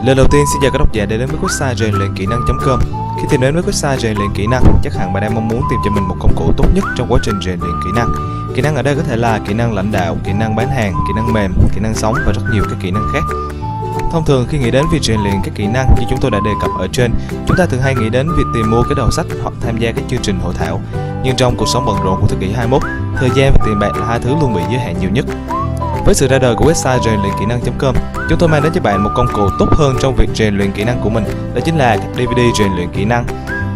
Lời đầu tiên xin chào các độc giả đã đến với website rèn luyện kỹ năng.com. Khi tìm đến với website rèn luyện kỹ năng, chắc hẳn bạn đang mong muốn tìm cho mình một công cụ tốt nhất trong quá trình rèn luyện kỹ năng. Kỹ năng ở đây có thể là kỹ năng lãnh đạo, kỹ năng bán hàng, kỹ năng mềm, kỹ năng sống và rất nhiều các kỹ năng khác. Thông thường khi nghĩ đến việc rèn luyện các kỹ năng như chúng tôi đã đề cập ở trên, chúng ta thường hay nghĩ đến việc tìm mua cái đầu sách hoặc tham gia các chương trình hội thảo. Nhưng trong cuộc sống bận rộn của thế kỷ 21, thời gian và tiền bạc là hai thứ luôn bị giới hạn nhiều nhất. Với sự ra đời của website rèn luyện kỹ năng.com, chúng tôi mang đến cho bạn một công cụ tốt hơn trong việc rèn luyện kỹ năng của mình, đó chính là các DVD rèn luyện kỹ năng.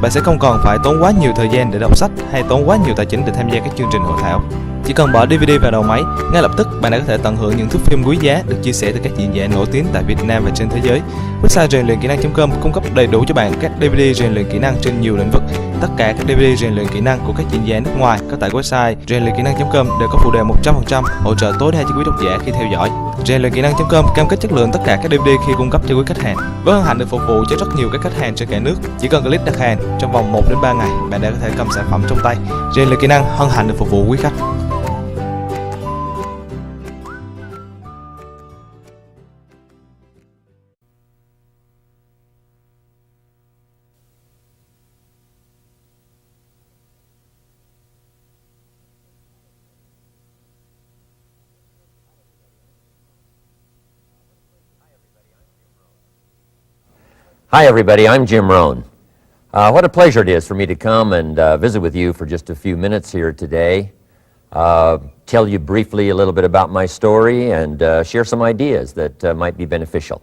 Bạn sẽ không còn phải tốn quá nhiều thời gian để đọc sách hay tốn quá nhiều tài chính để tham gia các chương trình hội thảo. Chỉ cần bỏ DVD vào đầu máy, ngay lập tức bạn đã có thể tận hưởng những thước phim quý giá được chia sẻ từ các diễn giả nổi tiếng tại Việt Nam và trên thế giới. Website rèn luyện kỹ năng.com cung cấp đầy đủ cho bạn các DVD rèn luyện kỹ năng trên nhiều lĩnh vực. Tất cả các DVD rèn luyện kỹ năng của các diễn giả nước ngoài có tại website rèn luyện kỹ năng.com đều có phụ đề 100% hỗ trợ tối đa cho quý độc giả khi theo dõi. Rèn luyện kỹ năng.com cam kết chất lượng tất cả các DVD khi cung cấp cho quý khách hàng. Với hân hạnh được phục vụ cho rất nhiều các khách hàng trên cả nước. Chỉ cần click đặt hàng, trong vòng 1 đến 3 ngày, bạn đã có thể cầm sản phẩm trong tay. Rèn luyện kỹ năng hân hạnh được phục vụ quý khách. Hi everybody, I'm Jim Rohn. What a pleasure it is for me to come and visit with you for just a few minutes here today. Tell you briefly a little bit about my story and share some ideas that might be beneficial.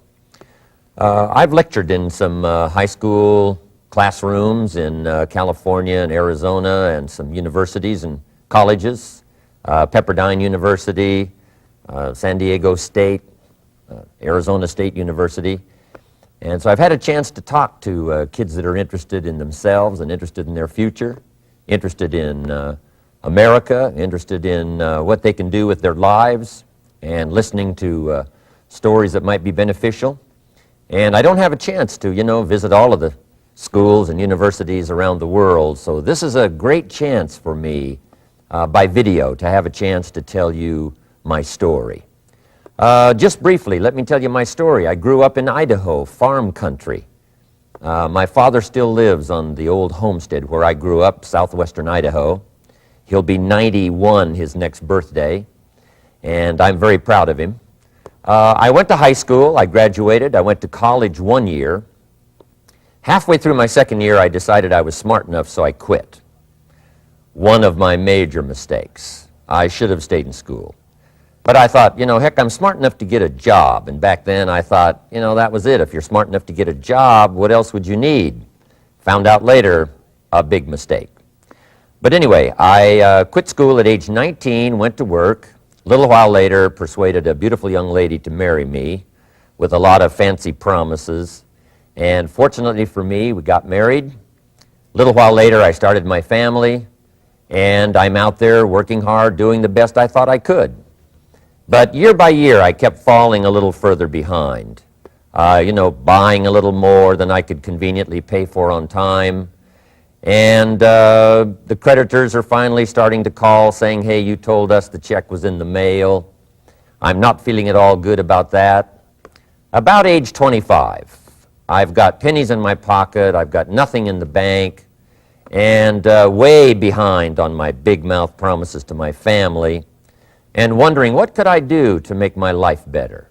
I've lectured in some high school classrooms in California and Arizona and some universities and colleges, Pepperdine University, San Diego State, Arizona State University. And so I've had a chance to talk to kids that are interested in themselves and interested in their future, interested in America, interested in what they can do with their lives, and listening to stories that might be beneficial. And I don't have a chance to, visit all of the schools and universities around the world, so this is a great chance for me by video to have a chance to tell you my story. Just briefly, let me tell you my story. I grew up in Idaho, farm country. My father still lives on the old homestead where I grew up, southwestern Idaho. He'll be 91 his next birthday, and I'm very proud of him. I went to high school. I graduated. I went to college 1 year. Halfway through my second year, I decided I was smart enough, so I quit. One of my major mistakes. I should have stayed in school. But I thought, heck, I'm smart enough to get a job. And back then I thought, that was it. If you're smart enough to get a job, what else would you need? Found out later, a big mistake. But anyway, I quit school at age 19, went to work. A little while later, persuaded a beautiful young lady to marry me with a lot of fancy promises. And fortunately for me, we got married. A little while later, I started my family. And I'm out there working hard, doing the best I thought I could. But year by year, I kept falling a little further behind, buying a little more than I could conveniently pay for on time. And the creditors are finally starting to call saying, hey, you told us the check was in the mail. I'm not feeling at all good about that. About age 25, I've got pennies in my pocket, I've got nothing in the bank, and way behind on my big mouth promises to my family. And wondering what could I do to make my life better.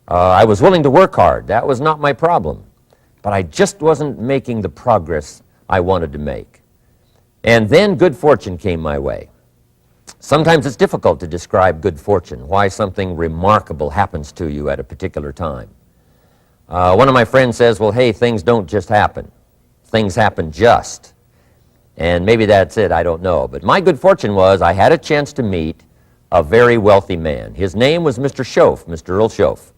I was willing to work hard. That was not my problem. But I just wasn't making the progress I wanted to make. And then good fortune came my way. Sometimes it's difficult to describe good fortune, why something remarkable happens to you at a particular time. One of my friends says, well, hey, things don't just happen. Things happen just. And maybe that's it, I don't know. But my good fortune was I had a chance to meet a very wealthy man. His name was Mr. Schoaf, Mr. Earl Schoaf.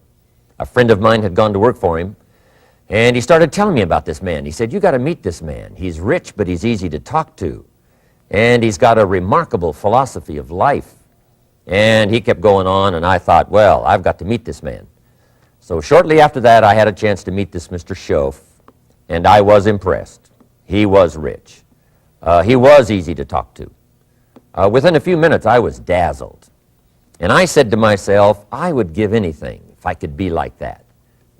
A friend of mine had gone to work for him, and he started telling me about this man. He said, you got to meet this man. He's rich, but he's easy to talk to. And he's got a remarkable philosophy of life. And he kept going on, and I thought, well, I've got to meet this man. So shortly after that, I had a chance to meet this Mr. Schoaf, and I was impressed. He was rich. He was easy to talk to. Within a few minutes, I was dazzled. And I said to myself, I would give anything if I could be like that.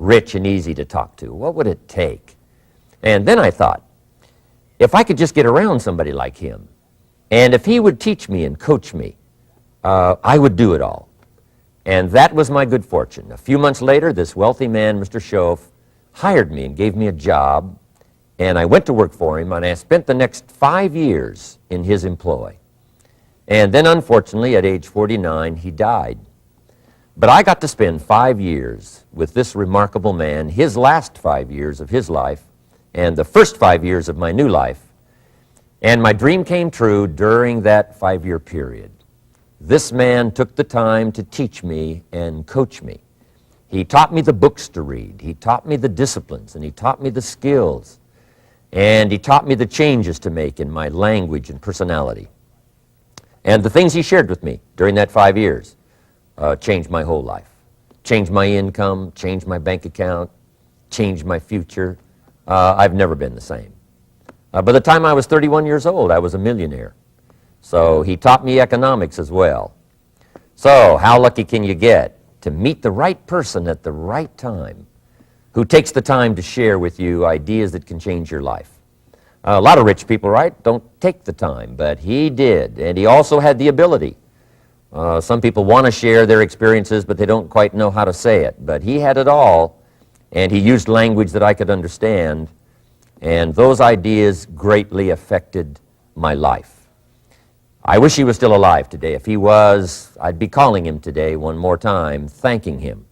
rich and easy to talk to? What would it take? And then I thought, if I could just get around somebody like him, and if he would teach me and coach me, I would do it all. And that was my good fortune. A few months later, this wealthy man, Mr. Schoaf, hired me and gave me a job, and I went to work for him, and I spent the next 5 years in his employ. And then, unfortunately, at age 49, he died. But I got to spend 5 years with this remarkable man, his last 5 years of his life, and the first 5 years of my new life. And my dream came true during that 5-year period. This man took the time to teach me and coach me. He taught me the books to read. He taught me the disciplines, and he taught me the skills. And he taught me the changes to make in my language and personality. And the things he shared with me during that 5 years changed my whole life. Changed my income, changed my bank account, changed my future. I've never been the same. By the time I was 31 years old, I was a millionaire. So he taught me economics as well. So how lucky can you get to meet the right person at the right time who takes the time to share with you ideas that can change your life? A lot of rich people, right, don't take the time, but he did, and he also had the ability. Some people want to share their experiences, but they don't quite know how to say it. But he had it all, and he used language that I could understand, and those ideas greatly affected my life. I wish he was still alive today. If he was, I'd be calling him today one more time, thanking him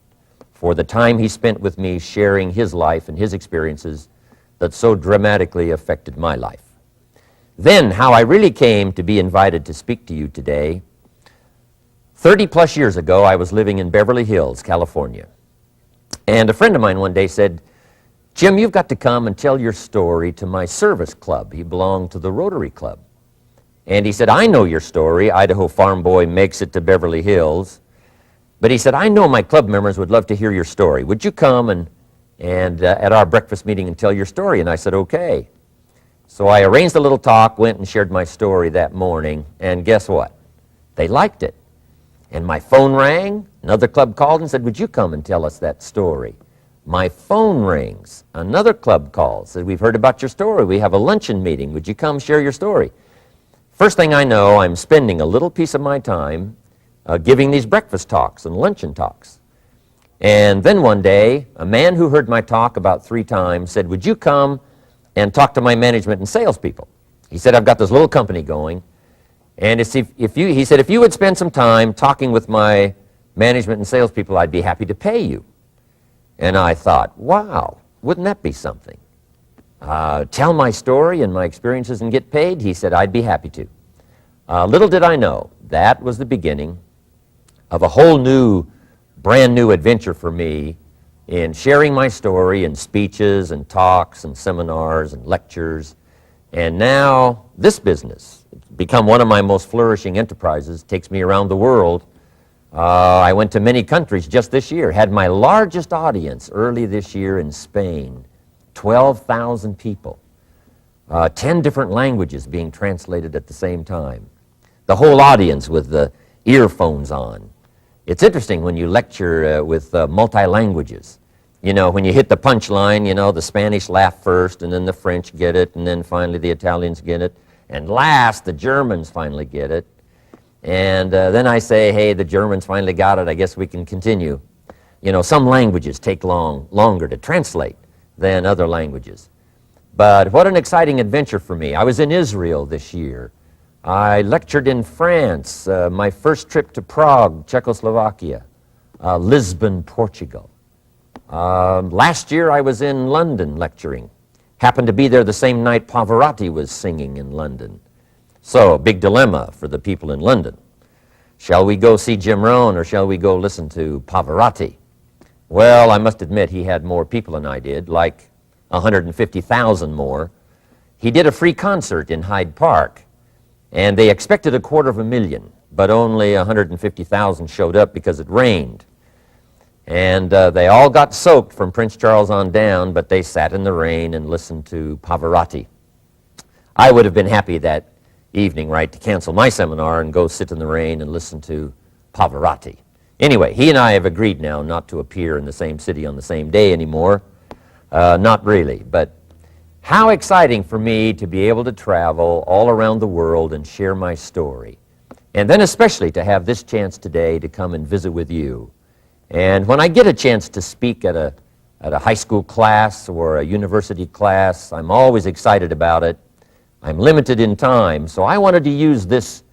for the time he spent with me sharing his life and his experiences that so dramatically affected my life. Then, how I really came to be invited to speak to you today. 30-plus years ago, I was living in Beverly Hills, California. And a friend of mine one day said, "Jim, you've got to come and tell your story to my service club." He belonged to the Rotary Club. And he said, "I know your story. Idaho farm boy makes it to Beverly Hills." But he said, "I know my club members would love to hear your story. Would you come and at our breakfast meeting and tell your story?" And I said, "Okay." So I arranged a little talk, went and shared my story that morning, and guess what? They liked it. And my phone rang, another club called and said, "Would you come and tell us that story?" My phone rings, another club calls, said, "We've heard about your story. We have a luncheon meeting. Would you come share your story?" First thing I know, I'm spending a little piece of my time giving these breakfast talks and luncheon talks. And then one day, a man who heard my talk about 3 times said, "Would you come and talk to my management and salespeople?" He said, "I've got this little company going, and he said, if you would spend some time talking with my management and salespeople, I'd be happy to pay you." And I thought, wow, wouldn't that be something? Tell my story and my experiences and get paid? He said, "I'd be happy to." Little did I know, that was the beginning of a whole new brand new adventure for me in sharing my story in speeches and talks and seminars and lectures. And now this business, it's become one of my most flourishing enterprises, takes me around the world. I went to many countries just this year, had my largest audience early this year in Spain, 12,000 people, 10 different languages being translated at the same time. The whole audience with the earphones on. It's interesting when you lecture with multi-languages. You know, when you hit the punchline, you know, the Spanish laugh first, and then the French get it, and then finally the Italians get it, and last the Germans finally get it. And then I say, "Hey, the Germans finally got it, I guess we can continue." You know, some languages take longer to translate than other languages. But what an exciting adventure for me. I was in Israel this year. I lectured in France, my first trip to Prague, Czechoslovakia, Lisbon, Portugal. Last year I was in London lecturing. Happened to be there the same night Pavarotti was singing in London. So, a big dilemma for the people in London. Shall we go see Jim Rohn or shall we go listen to Pavarotti? Well, I must admit he had more people than I did, like 150,000 more. He did a free concert in Hyde Park. And they expected 250,000, but only 150,000 showed up because it rained. And they all got soaked from Prince Charles on down, but they sat in the rain and listened to Pavarotti. I would have been happy that evening, right, to cancel my seminar and go sit in the rain and listen to Pavarotti. Anyway, he and I have agreed now not to appear in the same city on the same day anymore. Not really, but how exciting for me to be able to travel all around the world and share my story. And then especially to have this chance today to come and visit with you. And when I get a chance to speak at a high school class or a university class, I'm always excited about it. I'm limited in time, so I wanted to use this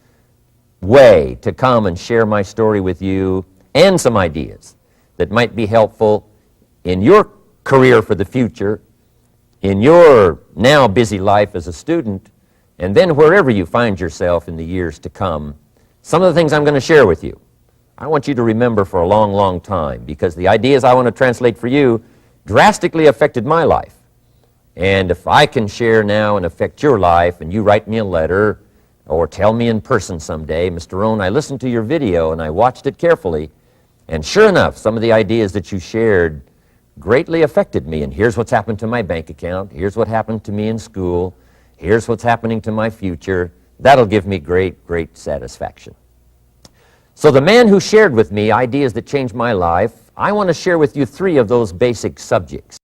way to come and share my story with you and some ideas that might be helpful in your career for the future, in your now busy life as a student, and then wherever you find yourself in the years to come. Some of the things I'm going to share with you, I want you to remember for a long, long time, because the ideas I want to translate for you drastically affected my life. And if I can share now and affect your life, and you write me a letter or tell me in person someday, Mr. Rohn, I listened to your video and I watched it carefully, and sure enough, some of the ideas that you shared greatly affected me, and here's what's happened to my bank account, here's what happened to me in school, here's what's happening to my future. That'll give me great, great satisfaction. So the man who shared with me ideas that changed my life, I want to share with you 3 of those basic subjects.